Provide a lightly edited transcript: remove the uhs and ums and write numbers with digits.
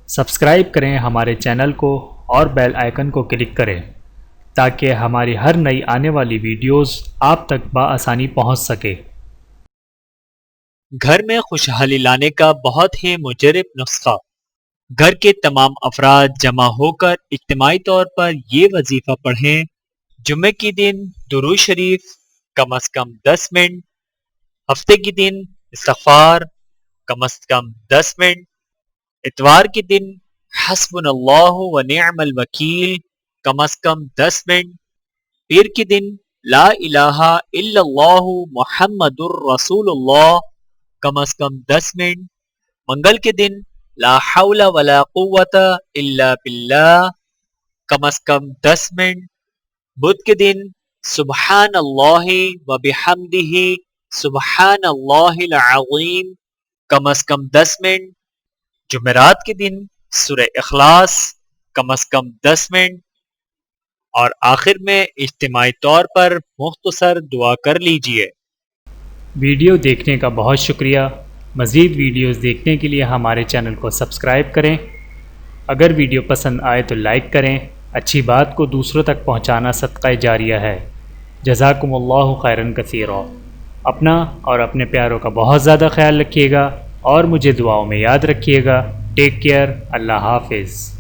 Subscribe کریں ہمارے channel کو اور بیل آئیکن کو کلک کریں تاکہ ہماری ہر نئی آنے والی ویڈیوز آپ تک بآسانی پہنچ سکے۔ گھر میں خوشحالی لانے کا بہت ہی مجرب نسخہ۔ گھر کے تمام افراد جمع ہو کر اجتماعی طور پر یہ وظیفہ پڑھیں۔ جمعے کے دن درود شریف کم از کم 10 منٹ، ہفتے کے دن استغفار کم از کم 10 منٹ، اتوار کے دن حسبنا اللہ و نعم الوکیل کم از کم 10 منٹ، پیر کے دن لا الہ الا اللہ محمد الرسول اللہ کم از کم 10 منٹ، منگل کے دن لا حول ولا قوت الا باللہ کم از کم 10 منٹ، بدھ کے دن سبحان اللہ و بحمدہ سبحان اللہ العظیم کم از کم 10 منٹ، جمعرات کے دن سورہ اخلاص کم از کم 10 منٹ، اور آخر میں اجتماعی طور پر مختصر دعا کر لیجئے۔ ویڈیو دیکھنے کا بہت شکریہ۔ مزید ویڈیوز دیکھنے کے لیے ہمارے چینل کو سبسکرائب کریں۔ اگر ویڈیو پسند آئے تو لائک کریں۔ اچھی بات کو دوسروں تک پہنچانا صدقہ جاریہ ہے۔ جزاکم اللہ خیرا کثیرا۔ اپنا اور اپنے پیاروں کا بہت زیادہ خیال رکھیے گا اور مجھے دعاؤں میں یاد رکھیے گا۔ Take care. اللہ حافظ۔